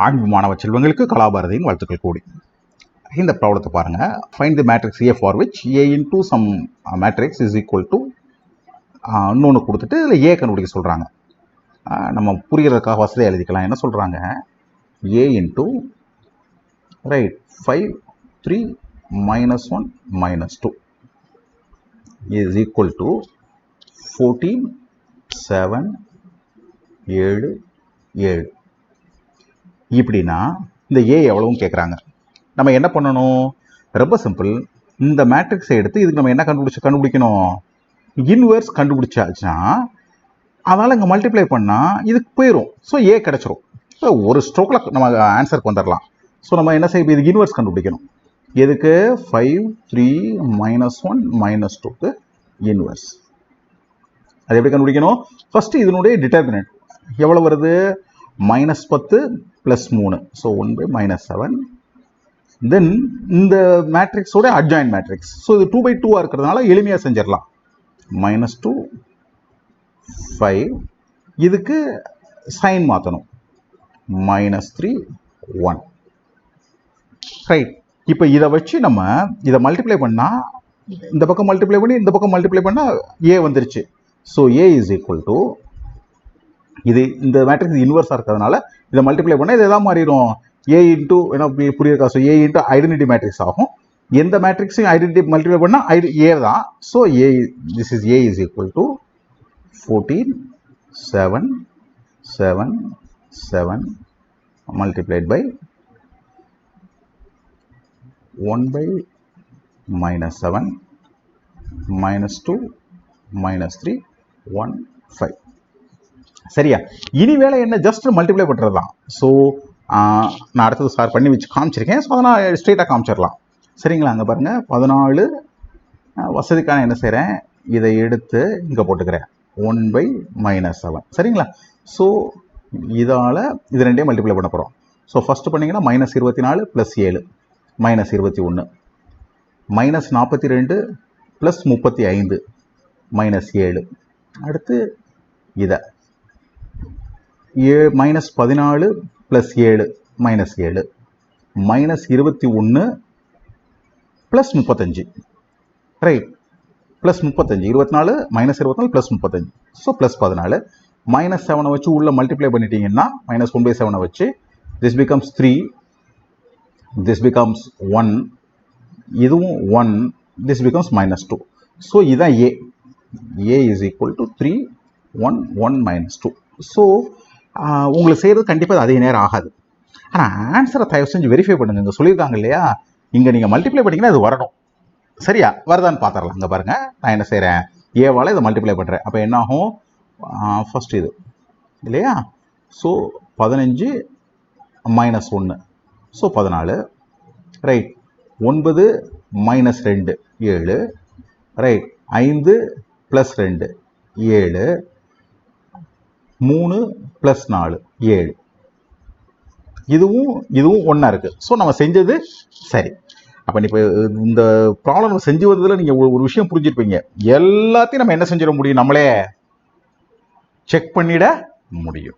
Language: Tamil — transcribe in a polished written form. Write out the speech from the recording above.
ஆண்பு மாணவ செல்வங்களுக்கு கலாபாரதியின் வாழ்த்துக்கள் கூடி. இந்த ப்ராப்ளத்தை பாருங்க. Find the matrix A for which A into some matrix is equal to இன்னொன்று கொடுத்துட்டு இதில் A கண்டுபிடிக்க சொல்கிறாங்க. நம்ம புரிகிறதுக்காக வசதியாக எழுதிக்கலாம். என்ன சொல்கிறாங்க? A into right 5 3 -1 -2 is equal to 14 7 7 7. இப்படின்னா இந்த A எவ்வளவும் கேட்குறாங்க. நம்ம என்ன பண்ணணும்? ரொம்ப சிம்பிள். இந்த மேட்ரிக்ஸை எடுத்து இதுக்கு நம்ம என்ன கண்டுபிடிக்கணும்? இன்வெர்ஸ் கண்டுபிடிச்சாச்சுன்னா அதனால் இங்கே மல்டிப்ளை பண்ணால் இதுக்கு போயிடும். ஸோ A கிடச்சிரும். ஸோ ஒரு ஸ்ட்ரோக்கில் நம்ம ஆன்சருக்கு வந்துடலாம். ஸோ நம்ம என்ன செய்ய, இதுக்கு இன்வெர்ஸ் கண்டுபிடிக்கணும். எதுக்கு? 5 3 -1 -2க்கு இன்வெர்ஸ். அது எப்படி கண்டுபிடிக்கணும்? ஃபஸ்ட்டு இதனுடைய டிட்டர்மினன்ட் எவ்வளோ வருது? -10 + 3. ஸோ 1/-7. தென் இந்த மேட்ரிக்ஸோட அட்ஜாயின் மேட்ரிக்ஸ். ஸோ இது 2/2 இருக்கிறதுனால எளிமையாக செஞ்சிடலாம். -2 5. இதுக்கு சைன் மாற்றணும். -3 1. ரைட். இப்போ இதை வச்சு நம்ம இதை மல்டிப்ளை பண்ணால் இந்த பக்கம் மல்டிப்ளை பண்ணி இந்த பக்கம் மல்டிப்ளை பண்ணால் A வந்துருச்சு. So A is equal to இது இந்த மேட்ரிக்ஸ் இன்வெர்ஸாக இருக்கிறதுனால இதை மல்டிப்ளை பண்ணால் இது எதாவது மாறிடும். A இன்ட்டு என்ன புரியுறக்கா? So A into identity matrix ஆகும். எந்த மேட்ரிக்ஸையும் ஐடென்டிட்டி மல்டிப்ளை பண்ணால் A தான். So this is A is equal to 14 7 7 7 multiplied by 1/-7 -2 -3 1 5. சரியா? இனி வேலை என்ன? ஜஸ்ட் மல்டிப்ளை பண்ணுறது தான். ஸோ நான் அடுத்தது சார் பண்ணி வச்சு காமிச்சிருக்கேன். ஸோ அதை நான் ஸ்ட்ரெயிட்டாக காமிச்சிடலாம். சரிங்களா? அங்கே பாருங்கள் 14. வசதிக்கான என்ன செய்கிறேன்? இதை எடுத்து இங்கே போட்டுக்கிறேன் 1/-7. சரிங்களா? ஸோ இதால் இது ரெண்டையும் மல்டிப்ளை பண்ண போகிறோம். ஸோ ஃபஸ்ட்டு பண்ணிங்கன்னா -24 + 7 -21 -42 + 35 -7. அடுத்து இதை -14 + 7 -7 -21 + 35. ரைட். +35 24 -24 + 35. ஸோ +14 -7 வச்சு உள்ள மல்டிப்ளை பண்ணிட்டீங்கன்னா -1/7 வச்சு திஸ் பிகம்ஸ் 3, திஸ் பிகம்ஸ் 1, இதுவும் 1, திஸ் பிகம்ஸ் -2. ஸோ இதுதான் A. A is equal to 3 1 1 -2. So உங்களுக்கு செய்கிறது கண்டிப்பாக அதே நேரம் ஆகாது. ஆனால் ஆன்சரை தயவு செஞ்சு வெரிஃபை பண்ணுங்க. இங்கே சொல்லியிருக்காங்க இல்லையா, இங்கே நீங்கள் மல்டிப்ளை பண்ணிங்கன்னா அது வரணும். சரியா? வருதான்னு பார்த்துடலாம். இங்கே பாருங்கள், நான் என்ன செய்கிறேன்? ஏவால் இதை மல்டிப்ளை பண்ணுறேன். அப்போ என்ன ஆகும்? ஃபஸ்ட் இது இல்லையா? ஸோ 15 -1. ஸோ 14. ரைட். 9 -2 7. ரைட். 5 + 2 7. 3 + 4 7. இதுவும் ஒன்றா இருக்குது. ஸோ நம்ம செஞ்சது சரி. அப்போ இப்போ இந்த ப்ராப்ளம் நம்ம செஞ்சு வந்ததில் நீங்கள் ஒரு விஷயம் புரிஞ்சிருப்பீங்க. எல்லாத்தையும் நம்ம என்ன செஞ்சிட முடியும்? நம்மளே செக் பண்ணிட முடியும்.